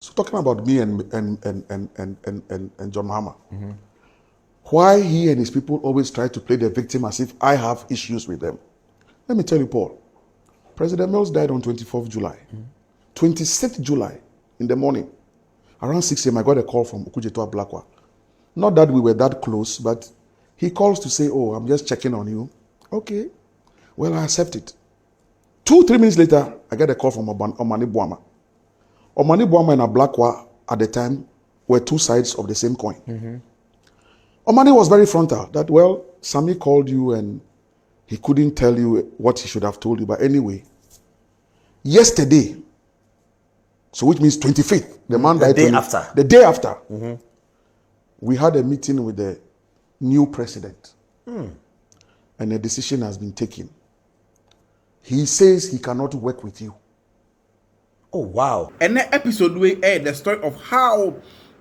So talking about me and John Mahama, why he and his people always try to play the victim as if I have issues with them. Let me tell you, Paul, President Mills died on 24th July. 26th July in the morning, around 6 a.m., I got a call from Okujetua Blakwa. Not that we were that close, but he calls to say, oh, I'm just checking on you. Okay, well, I accept it. 2-3 minutes later, I get a call from Omani Buama. Omani Buama and Blakwa at the time were two sides of the same coin. Omani was very frontal that, well, Sami called you and he couldn't tell you what he should have told you. But anyway, yesterday, so which means 25th, the man died. The day after, we had a meeting with the new president. And a decision has been taken. He says he cannot work with you. Oh, wow. And that episode we aired the story of how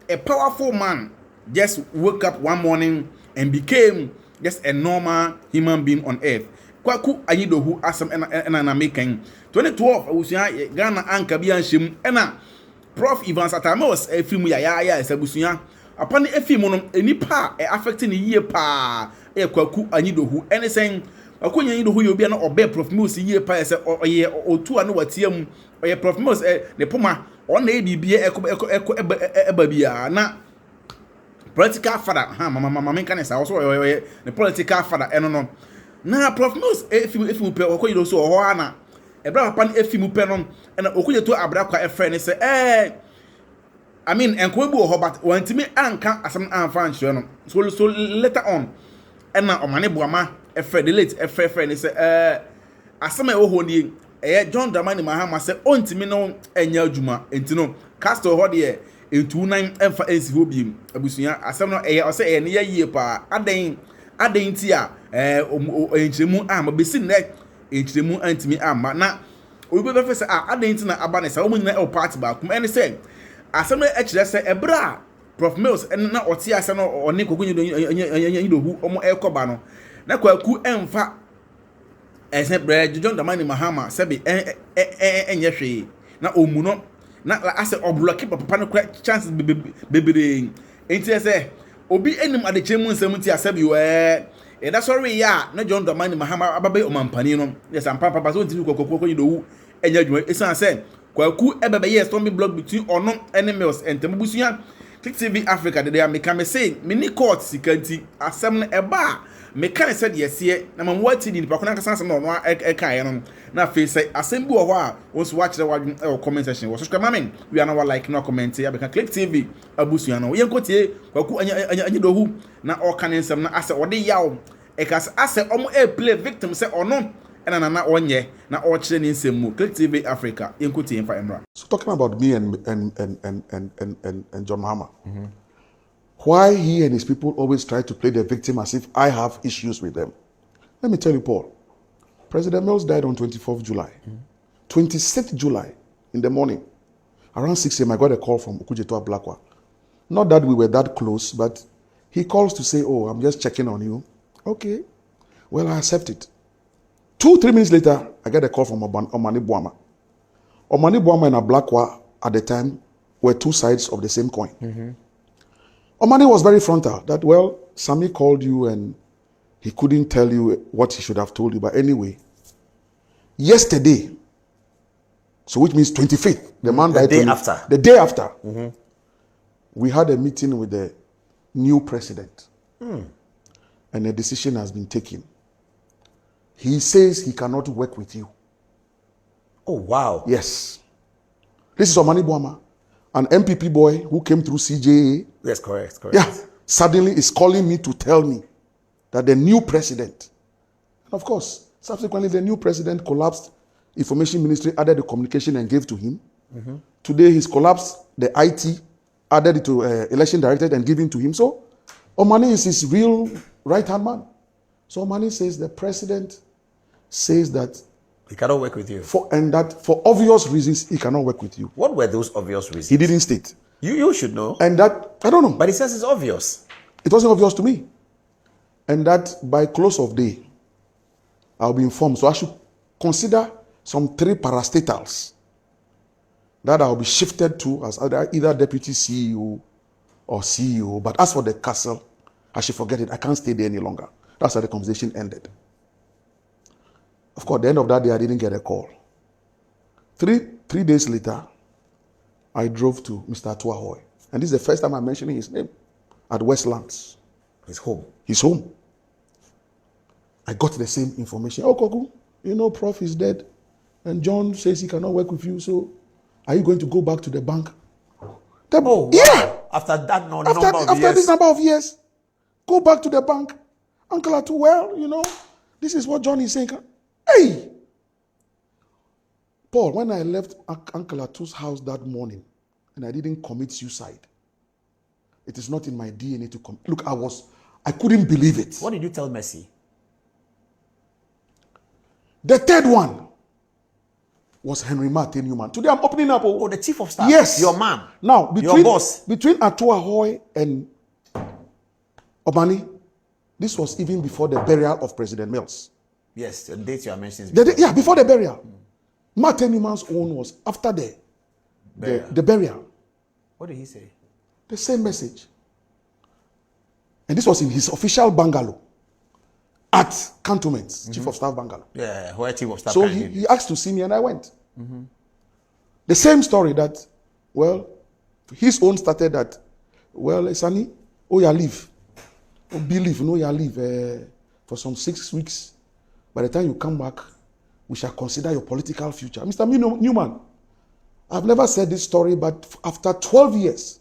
a powerful man just woke up one morning and became just a normal human being on earth. Koku Anyidohu asam and American 2012 abusuya Ghana anka bi anhyem ena Prof Mills a film ya esabusuya upon a film no enipa affecting the year pa Koku Anyidohu anything Koku Anyidohu you be na obe Prof Mills year pa say oye otu anu watiam oye Prof Mills ne poma on na bibie eba bia na political father mama men kan say also the political father eno no na Prof Mills if you pe Okoye so ho ana ebra papa na if you pe no na Okoye to abra kwa friend say I mean enko bu ho but wantimi anka asem anfa nhwe no so later on na Omane Boama the late friend say asem e ho ni John Dramani Mahama say ontimi no enya adwuma entino castle ho de etu nan emfa ensi ho biem abusuya asem no o say ne yie pa aden ti a enchiremu ama besin na enchiremu antimi ama na obi be fe aden ti na aba ne sa omunyina e party ba kuma ene say asem no e kire say ebra Prof Mills na oti ase no oni Koku Anyidohu omo ekoba no na Koku emfa ese bre John Dramani Mahama sebi enye hwe na omu no na ase oblock papa no chance bebere enti say obi enim adechemu nsem ti asebi we that's sorry ya na John Dramani Mahama ababe omampani no yes am papa so ntimi Koku Anyidohu enya adwuma esan say Koku ebebe yes stormy block between ono and Mills entem busuya TV Africa they are me say mini court sikanti asem no eba me kan said yes here na mam wati di pa kona kasa no no e kan no na fe say asem bi wo ho a wonso watch the wadun comment section wo subscribe mamen we are now like no comment ya be kan click TV abusuya no yen kotie Koku Anyidohu na o kan nsem na ase ode yaw e kas ase omo e play victim say ono na onye na o kire ni nsem mu click TV Africa yen kotie mfa emra. So talking about me and John Mahama, why he and his people always try to play the victim as if I have issues with them. Let me tell you, Paul, President Mills died on 24th July. 26th July in the morning, around 6 a.m., I got a call from Okujetua Blakwa. Not that we were that close, but he calls to say, oh, I'm just checking on you. Okay, well, I accept it. 2-3 minutes later, I get a call from Omani Buama. Omani Buama and Blakwa at the time were two sides of the same coin. Omani was very frontal that, well, Sami called you and he couldn't tell you what he should have told you. But anyway, yesterday, so which means 25th, the man died. The day after, we had a meeting with the new president. And a decision has been taken. He says he cannot work with you. Oh, wow. Yes. This is Omani Buama, an MPP boy who came through CJA. Yes, correct. Yeah. Suddenly is calling me to tell me that the new president, and of course, subsequently the new president collapsed information ministry, added the communication and gave to him. Today he's collapsed the IT, added it to election director and given to him. So Omani is his real right-hand man. So Omani says the president says that he cannot work with you. And that for obvious reasons, he cannot work with you. What were those obvious reasons? He didn't state. You should know. And that, I don't know. But he says it's obvious. It wasn't obvious to me. And that by close of day, I'll be informed. So I should consider some 3 parastatals that I'll be shifted to as either deputy CEO or CEO. But as for the castle, I should forget it. I can't stay there any longer. That's how the conversation ended. Of course, at the end of that day, I didn't get a call. Three days later, I drove to Mr. Atuahoy. And this is the first time I'm mentioning his name at Westlands. His home. His home. I got the same information. Oh, Koku, you know, Prof is dead. And John says he cannot work with you. So are you going to go back to the bank? Wow. Yeah. After that after this number of years, go back to the bank. Uncle Atu, well, you know, this is what John is saying. Hey! Paul, when I left Uncle Atu's house that morning, and I didn't commit suicide, it is not in my DNA to commit. Look, I couldn't believe it. What did you tell Mercy? The third one was Henry Martin Newman. Today I'm opening up. Oh, the chief of staff. Yes. Your man. Now, your boss. Between Atuahoy and Obani, this was even before the burial of President Mills. Yes, the date you are mentioning. Before the burial. Martin Newman's own was after the burial. What did he say? The same message. And this was in his official bungalow at Cantonments, Chief of Staff bungalow. Yeah, where Chief of Staff. So he asked to see me and I went. The same story that, well, his own started that, well, Sani, you leave. Believe, you leave for some 6 weeks. By the time you come back, we shall consider your political future. Mr. Newman, I've never said this story, but after 12 years,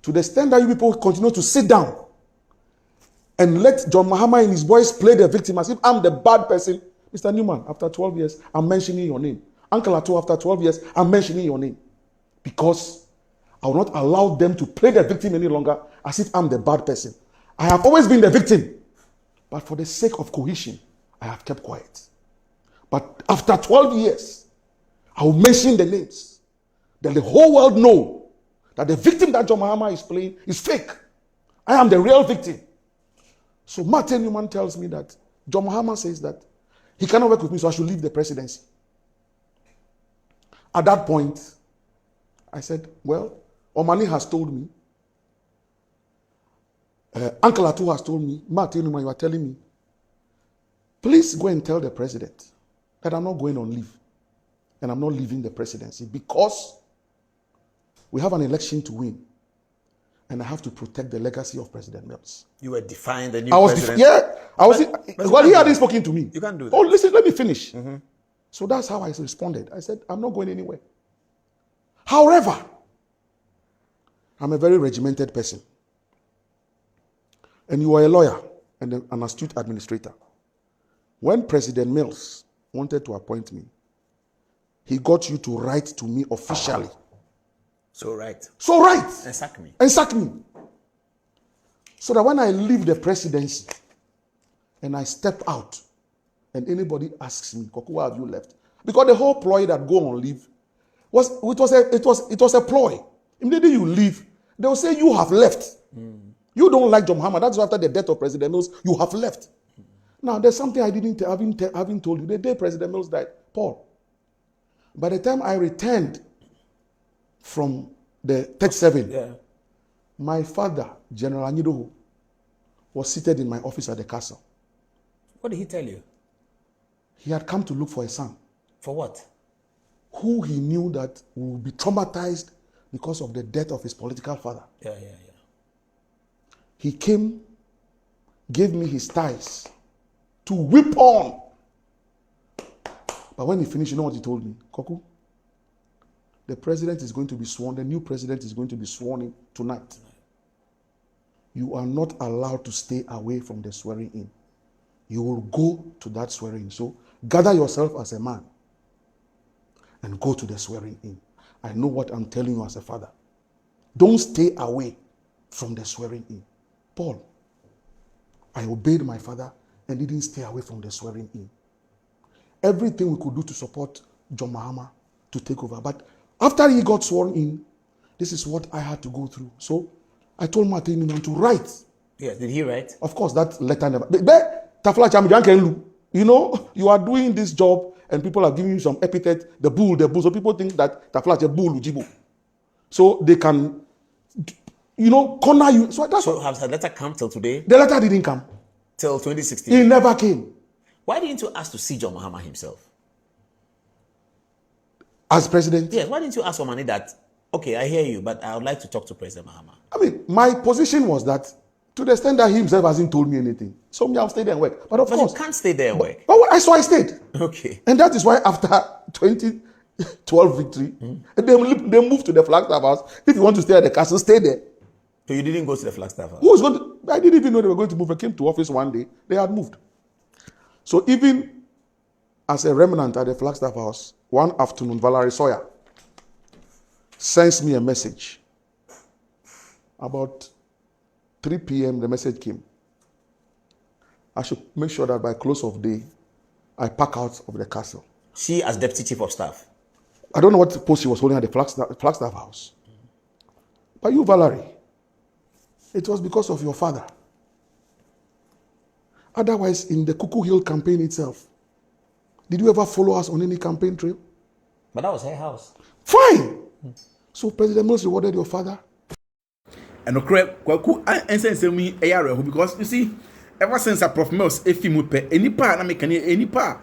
to the extent that you people continue to sit down and let John Mahama and his boys play the victim as if I'm the bad person. Mr. Newman, after 12 years, I'm mentioning your name. Uncle Atu, after 12 years, I'm mentioning your name. Because I will not allow them to play the victim any longer as if I'm the bad person. I have always been the victim. But for the sake of cohesion, I have kept quiet. But after 12 years, I will mention the names. That the whole world know that the victim that John Mahama is playing is fake. I am the real victim. So Martin Newman tells me that John Mahama says that he cannot work with me, so I should leave the presidency. At that point, I said, well, Omani has told me, Uncle Atu has told me, Martin Newman, you are telling me, please go and tell the president that I'm not going on leave and I'm not leaving the presidency because we have an election to win. And I have to protect the legacy of President Mills. You were defying the new president? Well, he hadn't spoken to me. You can't do that. Oh, listen, let me finish. So that's how I responded. I said, I'm not going anywhere. However, I'm a very regimented person. And you are a lawyer and an astute administrator. When President Mills wanted to appoint me, he got you to write to me officially. So right. And sack me. So that when I leave the presidency and I step out and anybody asks me, Koku, why have you left? Because the whole ploy that go on leave was a ploy. Immediately you leave, they will say you have left. You don't like John Mahama. That's after the death of President Mills, you have left. Now there's something I haven't told you. The day President Mills died, Paul, by the time I returned from the 37, my father, General Anyidohu, was seated in my office at the castle. What did he tell you? He had come to look for a son. For what? Who he knew that would be traumatized because of the death of his political father. He came, gave me his ties to whip on. But when he finished, you know what he told me? Koku, the president is going to be sworn, the new president is going to be sworn in tonight. You are not allowed to stay away from the swearing in. You will go to that swearing in. So gather yourself as a man and go to the swearing in. I know what I'm telling you as a father. Don't stay away from the swearing in. Paul, I obeyed my father and didn't stay away from the swearing in. Everything we could do to support John Mahama to take over. But after he got sworn in, this is what I had to go through. So I told Martin to write. Yes, did he write? Of course, that letter never. You know, you are doing this job and people are giving you some epithet, the bull. So people think that Tafla is a bull, Ujibo. So they can, corner you. So that's So has the letter come till today? The letter didn't come. Till 2016? It never came. Why didn't you ask to see John Mahama himself? As president? Yes, why didn't you ask Omani that, okay, I hear you, but I would like to talk to President Mahama? I mean, my position was that, to the extent that he himself hasn't told me anything, so me, I'll stay there and work. But of course. You can't stay there and work. But so I stayed. Okay. And that is why after 2012 victory, they moved to the Flagstaff House. If you want to stay at the castle, stay there. So you didn't go to the Flagstaff House? Who was going to, I didn't even know they were going to move. I came to office one day, they had moved. So even as a remnant at the Flagstaff House, one afternoon, Valerie Sawyer sends me a message. About 3 p.m., the message came. I should make sure that by close of day, I pack out of the castle. She as Deputy Chief of Staff? I don't know what post she was holding at the Flagstaff House. But you, Valerie, it was because of your father. Otherwise, in the Koku Hill campaign itself, did you ever follow us on any campaign trail? But that was her house. Fine. So President Mills rewarded your father? And the correct Koku me because you see, ever since a Prof Mills any part na make any part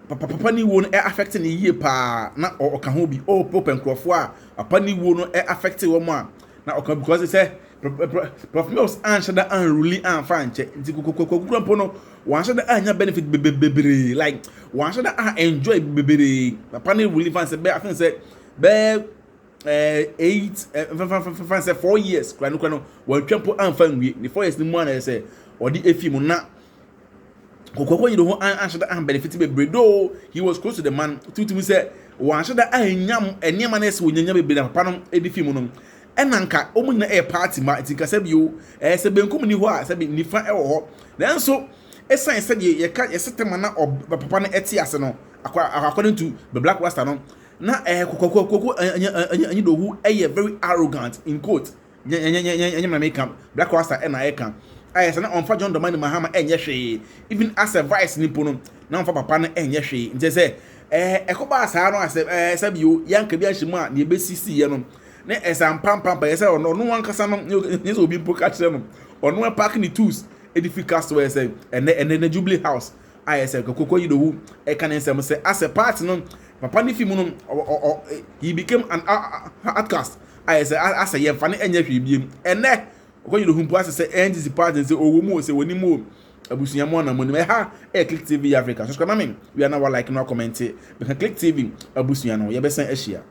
papa ni wo no affecting the year pa na o ka ho bi o Pope nkrofo a papa ni wo no affect wo mo a na o because they say Prof Mills answer that unruly and fan che Koku no one should anya benefit bebre like one should enjoy bebre papa ni really fan say I think say be 4 years kwano one twempo amfa nwie the 4 years ni mo na say odi efimu na Koku Anyidohu answer that benefit bebre do he was close to the man to say one should anyam enema na se wonyanya bebre na papa no edifimu no enanka omunyina party ma tinka se bio se benkum ni ho a se nifa wo ho then so esan se de ye ka yesetema na papa no etiase no according to the Black Rasta no na Koku Anyidohu very arrogant in quote nyanya make Black Rasta na eka ayesa na onfa John Domani Mahama enye hwe even as a vice nipo no na onfa papa no enye hwe nte se ekoba asa no ase bio yanka bi ahyimu a na ebesisi ye no na esam pam ye se no wan kasa no ye obi mpo ka kire no ono park ni tools edificast we say and the Jubilee House ayesa Koku Anyidohu eka na nsem se as a part no papa ni film no he became an outcast ayesa as a ye fa na enye hwe biem ene Koku Anyidohu mpo ase NDC party say owo mu say woni mu abusunya mo na mo ni ha Click TV Africa subscribe na me we are now like no comment we can Click TV abusunya no ye be san ahia